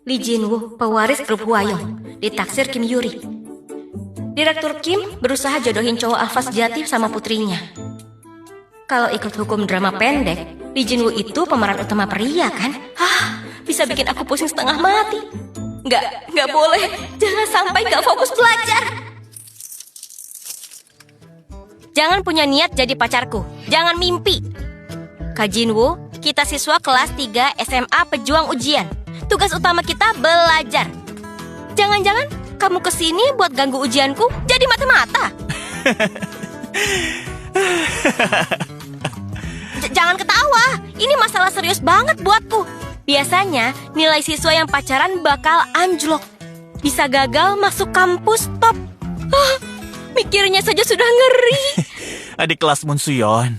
Lee Jinwoo, pewaris grup Hwayong, ditaksir Kim Yuri. Direktur Kim berusaha jodohin cowok alfa sejati sama putrinya. Kalau ikut hukum drama pendek, Lee Jinwoo itu pemeran utama pria kan? Bisa bikin aku pusing setengah mati. Nggak boleh. Jangan sampai nggak fokus belajar. Jangan punya niat jadi pacarku. Jangan mimpi. Kak Jinwoo, kita siswa kelas 3 SMA pejuang ujian. Tugas utama kita belajar. Jangan-jangan kamu kesini buat ganggu ujianku jadi mata-mata. Jangan ketawa. Ini masalah serius banget buatku. Biasanya nilai siswa yang pacaran bakal anjlok. Bisa gagal masuk kampus top. Mikirnya saja sudah ngeri. Adik kelas Moon Suyon,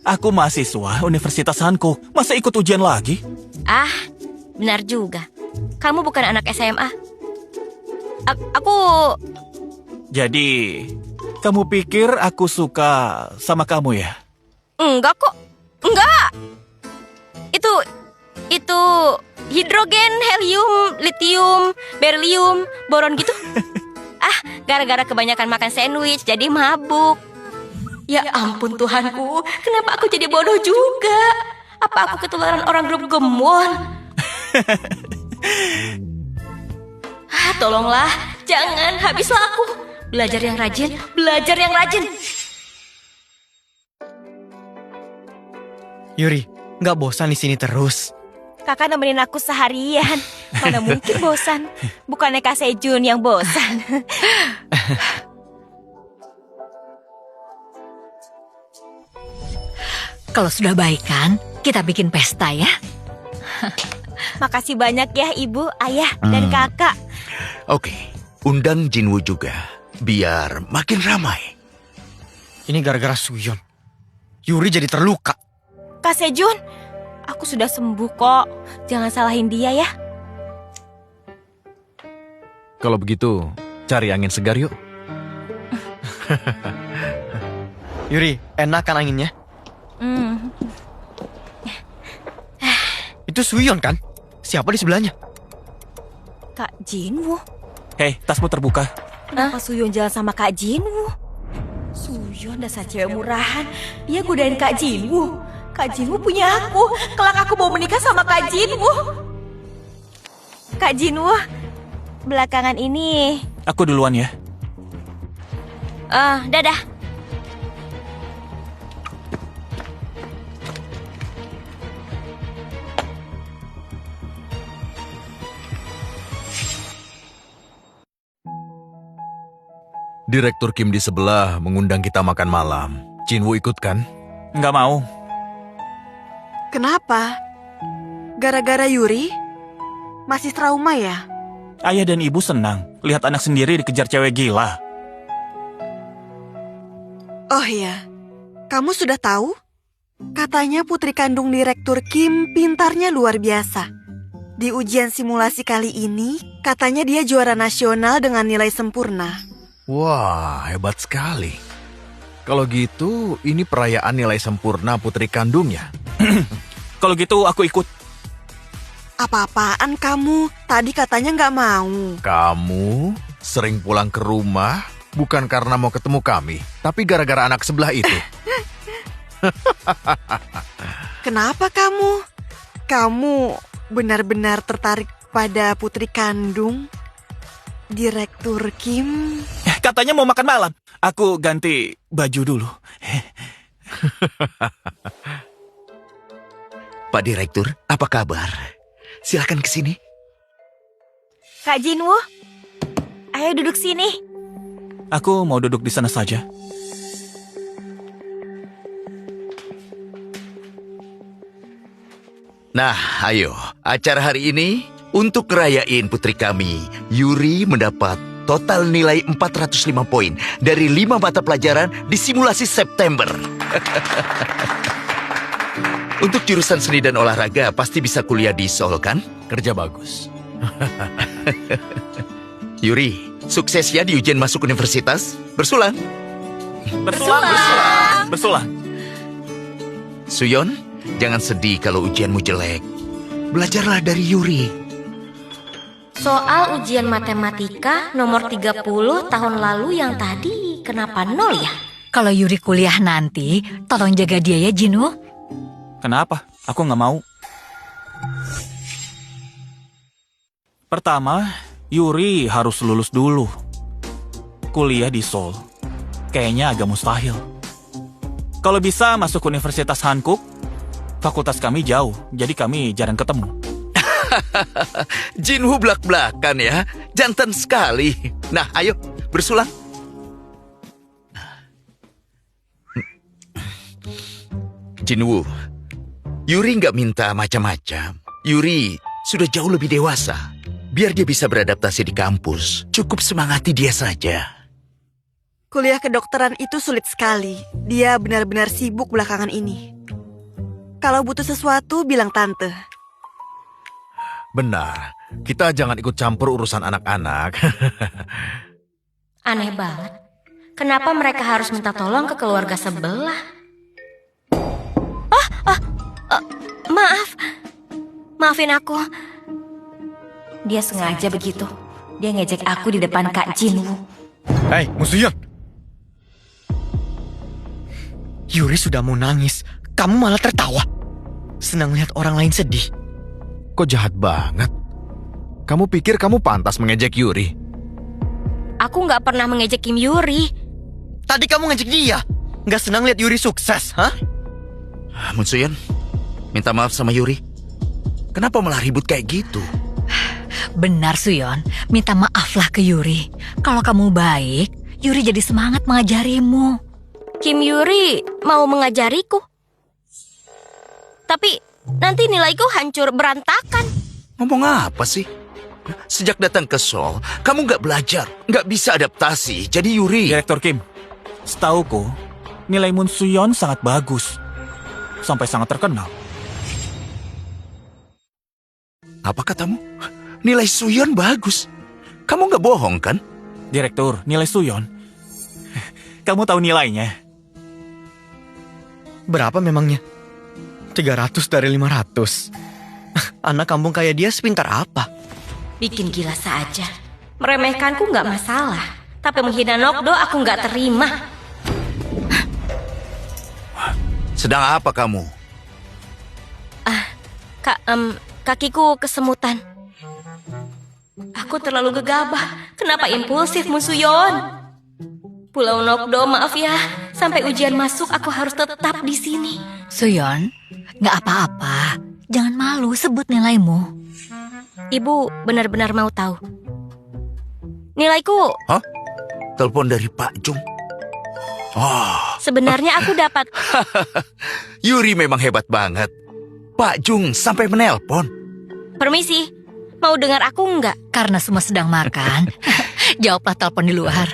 aku mahasiswa Universitas Hankook. Masa ikut ujian lagi? Benar juga. Kamu bukan anak SMA. Aku... Jadi, kamu pikir aku suka sama kamu ya? Enggak kok. Enggak. Itu hidrogen, helium, litium, berlium, boron gitu. Gara-gara kebanyakan makan sandwich jadi mabuk. Ya ampun Tuhanku, kenapa aku jadi bodoh juga? Apa aku ketularan orang grup Gemwon? Tolonglah, jangan, habislah aku. Belajar yang rajin, belajar yang rajin. Yuri, nggak bosan di sini terus? Kakak nemenin aku seharian. Mana mungkin bosan? Bukannya Kak Sejun yang bosan. Kalau sudah baikan, kita bikin pesta ya. Makasih banyak ya Ibu, Ayah, dan Kakak. Oke, undang Jinwoo juga, biar makin ramai. Ini gara-gara Suyon. Yuri jadi terluka. Kak Sejun, aku sudah sembuh kok. Jangan salahin dia ya. Kalau begitu, cari angin segar yuk. Yuri, enak kan anginnya? Itu Suyon kan? Siapa di sebelahnya? Kak Jinwoo. Hei, tasmu terbuka. Kenapa Suyon jalan sama Kak Jinwoo? Suyon dasar cewek murahan. Dia godain Kak Jinwoo. Kak Jinwoo punya aku. Kelak aku mau menikah sama Kak Jinwoo. Kak Jinwoo, belakangan ini... Aku duluan ya. Dadah. Direktur Kim di sebelah mengundang kita makan malam. Jinwoo ikut kan? Nggak mau. Kenapa? Gara-gara Yuri? Masih trauma ya? Ayah dan ibu senang lihat anak sendiri dikejar cewek gila. Oh iya, kamu sudah tahu? Katanya putri kandung Direktur Kim pintarnya luar biasa. Di ujian simulasi kali ini, katanya dia juara nasional dengan nilai sempurna. Wah, hebat sekali. Kalau gitu, ini perayaan nilai sempurna putri kandungnya. Kalau gitu aku ikut. Apa-apaan kamu? Tadi katanya nggak mau. Kamu sering pulang ke rumah bukan karena mau ketemu kami, tapi gara-gara anak sebelah itu. Kenapa kamu? Kamu benar-benar tertarik pada putri kandung Direktur Kim? Katanya mau makan malam. Aku ganti baju dulu. Pak Direktur, apa kabar? Silakan ke sini. Kak Jinwoo, ayo duduk sini. Aku mau duduk di sana saja. Nah, ayo, acara hari ini untuk ngerayain putri kami, Yuri mendapat total nilai 405 poin dari 5 mata pelajaran di simulasi September. Untuk jurusan seni dan olahraga pasti bisa kuliah di Seoul kan? Kerja bagus. Yuri, sukses ya di ujian masuk universitas. Bersulang. Bersulang. Suyon, jangan sedih kalau ujianmu jelek. Belajarlah dari Yuri. Soal ujian matematika nomor 30 tahun lalu yang tadi kenapa 0 ya? Kalau Yuri kuliah nanti, tolong jaga dia ya, Jinwoo. Kenapa? Aku nggak mau. Pertama, Yuri harus lulus dulu. Kuliah di Seoul kayaknya agak mustahil. Kalau bisa masuk Universitas Hankuk, fakultas kami jauh, jadi kami jarang ketemu. Jinwoo belak-belakan ya, jantan sekali. Nah, ayo bersulang. Jinwoo, Yuri nggak minta macam-macam. Yuri sudah jauh lebih dewasa. Biar dia bisa beradaptasi di kampus, cukup semangati dia saja. Kuliah kedokteran itu sulit sekali. Dia benar-benar sibuk belakangan ini. Kalau butuh sesuatu, bilang tante. Benar, kita jangan ikut campur urusan anak-anak. Aneh banget. Kenapa mereka harus minta tolong ke keluarga sebelah? Maaf. Maafin aku. Dia sengaja begitu. Dia ngejek aku di depan Kak Jinwoo. Hei, Musuyon. Yuri sudah mau nangis, kamu malah tertawa. Senang lihat orang lain sedih. Kok jahat banget? Kamu pikir kamu pantas mengejek Yuri? Aku nggak pernah mengejek Kim Yuri. Tadi kamu ngejek dia. Nggak senang lihat Yuri sukses, hah? Munsuyon, minta maaf sama Yuri. Kenapa malah ribut kayak gitu? Benar, Suyon. Minta maaflah ke Yuri. Kalau kamu baik, Yuri jadi semangat mengajarimu. Kim Yuri mau mengajariku. Tapi nanti nilaiku hancur berantakan. Ngomong apa sih? Sejak datang ke Seoul, kamu nggak belajar, nggak bisa adaptasi. Jadi Yuri... Direktur Kim, setauku, nilai Munsuyon sangat bagus. Sampai sangat terkenal. Apa katamu? Nilai Suyon bagus. Kamu nggak bohong kan? Direktur, nilai Suyon. Kamu tahu nilainya? Berapa memangnya? 300 dari 500. Anak kampung kayak dia sepintar apa? Bikin gila saja. Meremehkanku nggak masalah. Tapi menghina Nokdo aku nggak terima. Sedang apa kamu? Kakiku kesemutan. Aku terlalu gegabah. Kenapa impulsif, Munsuyon? Pulau Nokdo, maaf ya. Sampai ujian masuk aku harus tetap di sini. Suyon, nggak apa-apa. Jangan malu, sebut nilaimu. Ibu benar-benar mau tahu. Nilaiku... Hah? Telepon dari Pak Jung. Oh, Sebenarnya aku dapat... Yuri memang hebat banget. Pak Jung sampai menelpon. Permisi, mau dengar aku nggak? Karena semua sedang makan, jawablah telepon di luar.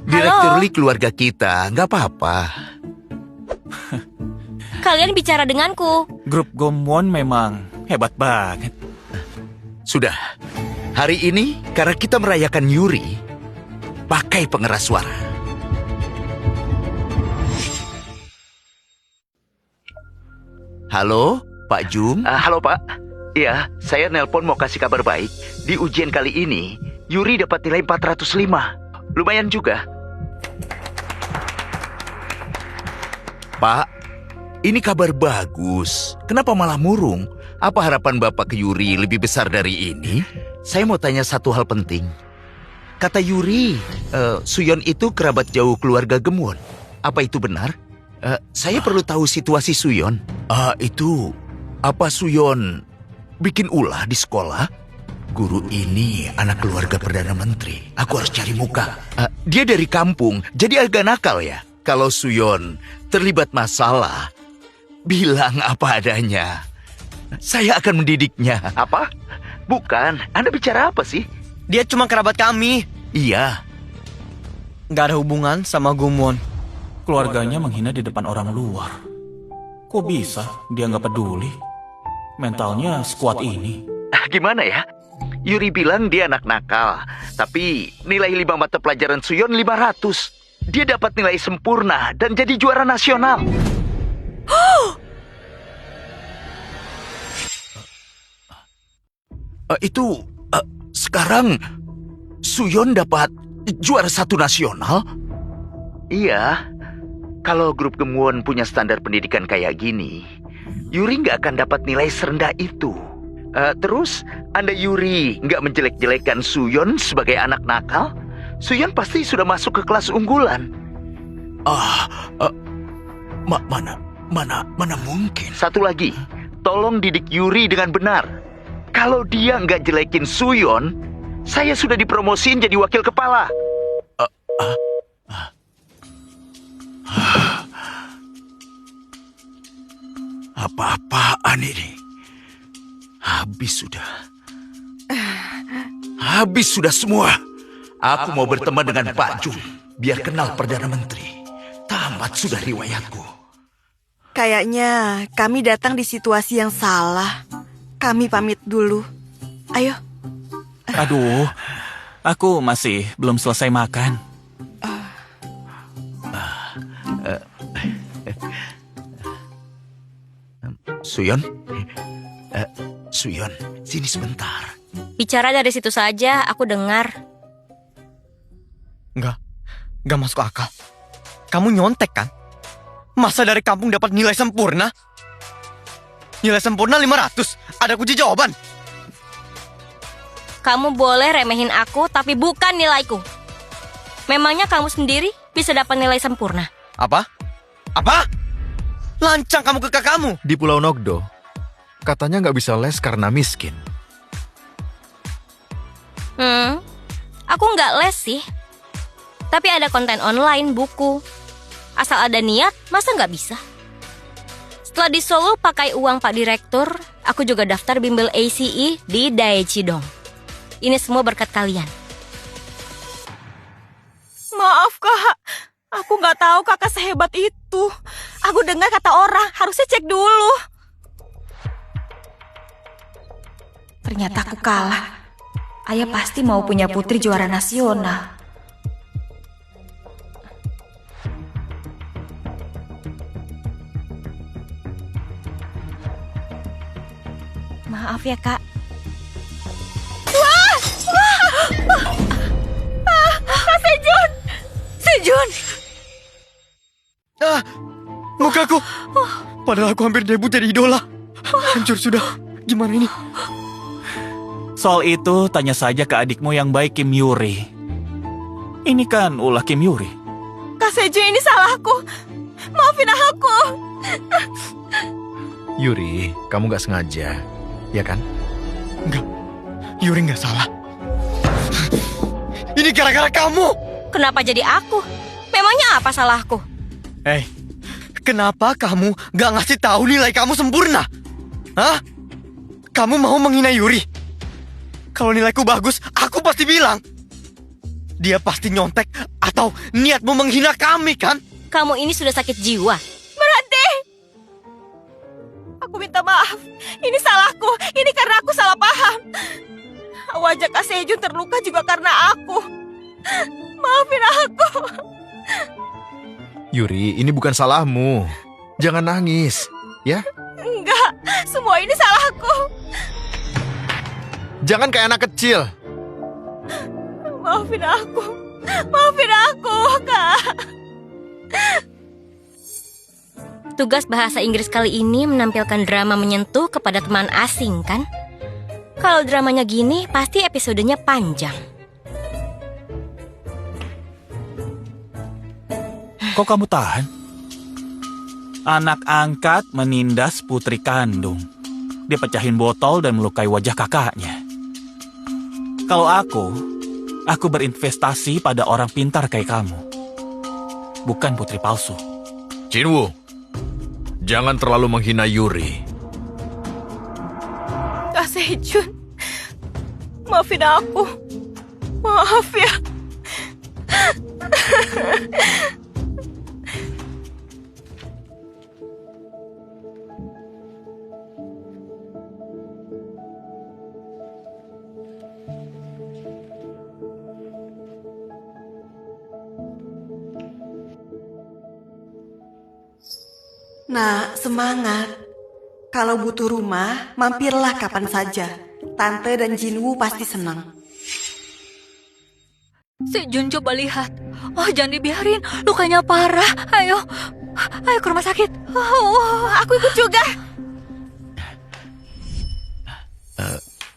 Direktur Lee keluarga kita, nggak apa-apa. Kalian bicara denganku. Grup Gomwon memang hebat banget. Sudah, hari ini karena kita merayakan Yuri, pakai pengeras suara. Halo, Pak Jung. Halo, Pak. Iya, saya nelpon mau kasih kabar baik. Di ujian kali ini, Yuri dapat nilai 405. Lumayan juga. Pak, ini kabar bagus. Kenapa malah murung? Apa harapan Bapak ke Yuri lebih besar dari ini? Saya mau tanya satu hal penting. Kata Yuri, Suyon itu kerabat jauh keluarga Gemwon. Apa itu benar? Saya perlu tahu situasi Suyon. Itu, apa Suyon bikin ulah di sekolah? Guru ini anak keluarga Perdana Menteri. Aku harus cari muka. Dia dari kampung, jadi agak nakal ya. Kalau Suyon terlibat masalah, bilang apa adanya. Saya akan mendidiknya. Apa? Bukan, Anda bicara apa sih? Dia cuma kerabat kami. Iya. Nggak ada hubungan sama Gumwon. Keluarganya menghina di depan orang luar. Kok bisa dia nggak peduli? Mentalnya sekuat ini. Gimana ya? Yuri bilang dia anak nakal, tapi nilai 5 mata pelajaran Suyon 500. Dia dapat nilai sempurna dan jadi juara nasional. sekarang Suyon dapat juara 1 nasional? Iya. Kalau grup Gemuon punya standar pendidikan kayak gini, Yuri nggak akan dapat nilai serendah itu. Terus, Anda Yuri nggak menjelek-jelekan Suyon sebagai anak nakal? Suyon pasti sudah masuk ke kelas unggulan. Mana mungkin? Satu lagi, tolong didik Yuri dengan benar. Kalau dia nggak jelekin Suyon, saya sudah dipromosiin jadi wakil kepala. Apa-apaan ini? Habis sudah semua. Aku mau berteman dengan Pak Jun, biar kenal Perdana Menteri. Tamat sudah riwayatku. Kayaknya kami datang di situasi yang salah. Kami pamit dulu. Ayo. Aduh, aku masih belum selesai makan. Suyon, sini sebentar. Bicara dari situ saja, aku dengar. Nggak masuk akal. Kamu nyontek kan? Masa dari kampung dapat nilai sempurna? Nilai sempurna 500. Ada kunci jawaban. Kamu boleh remehin aku, tapi bukan nilaiku. Memangnya kamu sendiri bisa dapat nilai sempurna? Apa? Lancang kamu ke kakakmu. Di Pulau Nogdo, katanya nggak bisa les karena miskin. Aku nggak les sih. Tapi ada konten online, buku. Asal ada niat, masa nggak bisa? Setelah di Solo pakai uang Pak Direktur, aku juga daftar bimbel ACE di Daejeon. Ini semua berkat kalian. Maaf kak, aku nggak tahu kakak sehebat itu. Aku dengar kata orang, harusnya cek dulu. Ternyata aku kalah. Ayah pasti mau punya putri juara nasional. Maaf ya kak. Kak Sejun! Mukaku. Padahal aku hampir debut jadi idola. Hancur sudah. Gimana ini? Soal itu tanya saja ke adikmu yang baik, Kim Yuri. Ini kan ulah Kim Yuri. Kak Sejun, ini salahku. Maafin aku. Yuri, kamu nggak sengaja, ya kan? Enggak. Yuri nggak salah. Ini gara-gara kamu. Kenapa jadi aku? Memangnya apa salahku? Kenapa kamu gak ngasih tahu nilai kamu sempurna? Hah? Kamu mau menghina Yuri? Kalau nilaiku bagus, aku pasti bilang. Dia pasti nyontek atau niat mau menghina kami, kan? Kamu ini sudah sakit jiwa. Berhenti. Aku minta maaf. Ini salahku. Ini karena aku salah paham. Wajah Kak Sejun terluka juga karena aku. Maafin aku. Yuri, ini bukan salahmu. Jangan nangis, ya? Enggak, semua ini salahku. Jangan kayak anak kecil. Maafin aku. Maafin aku, Kak. Tugas bahasa Inggris kali ini menampilkan drama menyentuh kepada teman asing, kan? Kalau dramanya gini, pasti episodenya panjang. Kok kamu tahan? Anak angkat menindas putri kandung. Dia pecahin botol dan melukai wajah kakaknya. Kalau aku berinvestasi pada orang pintar kayak kamu. Bukan putri palsu. Jinwoo, jangan terlalu menghina Yuri. Kak Sejun, maafin aku. Maaf ya. Nah, semangat. Kalau butuh rumah, mampirlah kapan saja. Tante dan Jinwoo pasti senang. Si Jun coba lihat. Oh, jangan dibiarin, lukanya parah. Ayo ke rumah sakit. Aku ikut juga.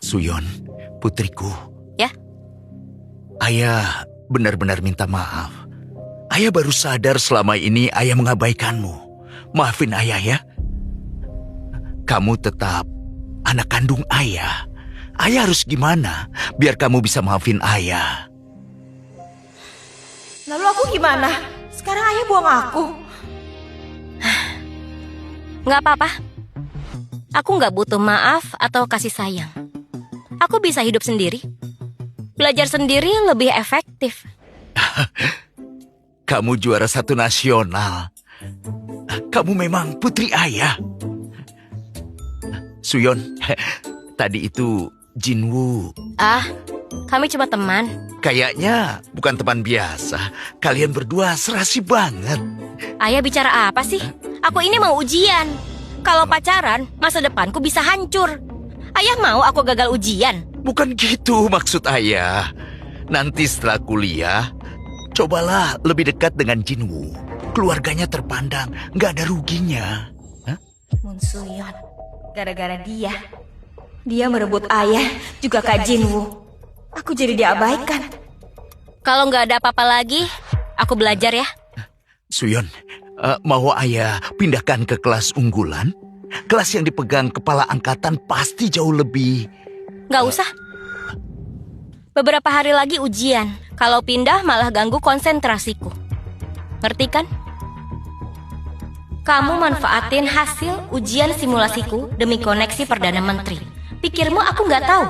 Suyon, putriku. Ya? Ayah benar-benar minta maaf. Ayah baru sadar selama ini ayah mengabaikanmu. Maafin ayah ya. Kamu tetap anak kandung ayah. Ayah harus gimana biar kamu bisa maafin ayah? Lalu aku gimana? Sekarang ayah buang aku. Nggak apa-apa. Aku nggak butuh maaf atau kasih sayang. Aku bisa hidup sendiri. Belajar sendiri lebih efektif. Kamu juara 1 nasional. Kamu memang putri ayah. Suyon, tadi itu Jinwoo. Kami cuma teman. Kayaknya bukan teman biasa. Kalian berdua serasi banget. Ayah bicara apa sih? Aku ini mau ujian. Kalau pacaran, masa depanku bisa hancur. Ayah mau aku gagal ujian? Bukan gitu maksud ayah. Nanti setelah kuliah, cobalah lebih dekat dengan Jinwoo. Keluarganya terpandang, nggak ada ruginya. Moon Suyon, gara-gara dia merebut ayah juga Kak Jinwoo. Aku jadi diabaikan. Kalau nggak ada apa-apa lagi, aku belajar ya. Suyon, mau ayah pindahkan ke kelas unggulan? Kelas yang dipegang kepala angkatan pasti jauh lebih... Nggak usah. Beberapa hari lagi ujian. Kalau pindah malah ganggu konsentrasiku. Ngerti kan? Kamu manfaatin hasil ujian simulasiku demi koneksi Perdana Menteri. Pikirmu aku nggak tahu?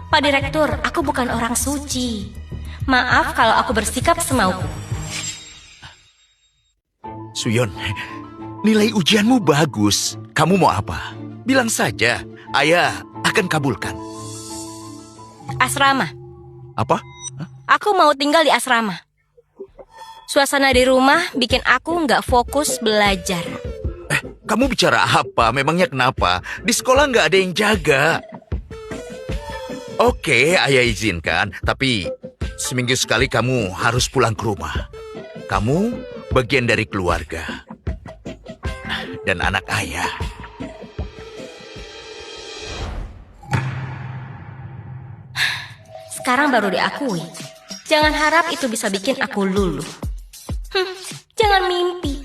Pak Direktur, aku bukan orang suci. Maaf kalau aku bersikap semauku. Suyon, nilai ujianmu bagus. Kamu mau apa? Bilang saja, ayah akan kabulkan. Asrama. Apa? Aku mau tinggal di asrama. Suasana di rumah bikin aku nggak fokus belajar. Kamu bicara apa? Memangnya kenapa? Di sekolah nggak ada yang jaga. Oke, ayah izinkan. Tapi seminggu sekali kamu harus pulang ke rumah. Kamu bagian dari keluarga. Dan anak ayah. Sekarang baru diakui. Jangan harap itu bisa bikin aku luluh. Jangan mimpi.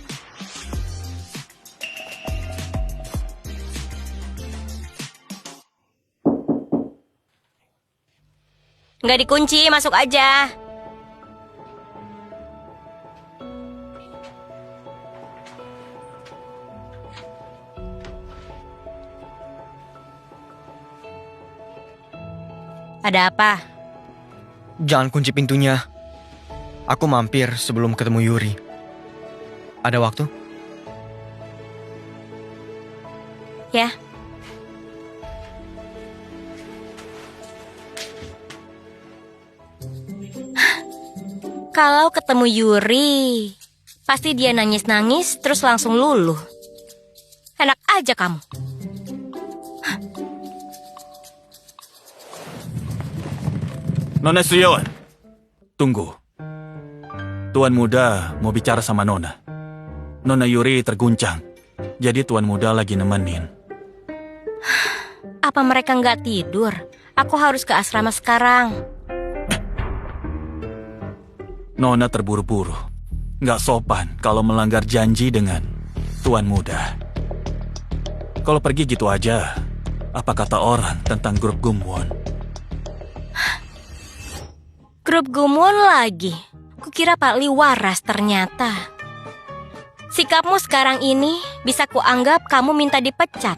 Nggak dikunci, masuk aja. Ada apa? Jangan kunci pintunya. Aku mampir sebelum ketemu Yuri. Ada waktu? Ya. Kalau ketemu Yuri, pasti dia nangis-nangis terus langsung luluh. Enak aja kamu. Nona Suyon, tunggu. Tuan muda mau bicara sama Nona. Nona Yuri terguncang, jadi tuan muda lagi nemenin. Apa mereka nggak tidur? Aku harus ke asrama sekarang. Nona terburu-buru. Nggak sopan kalau melanggar janji dengan tuan muda. Kalau pergi gitu aja, apa kata orang tentang grup Gumwon? Grup Gumwon lagi. Kukira Pak Li waras ternyata. Sikapmu sekarang ini bisa kuanggap kamu minta dipecat.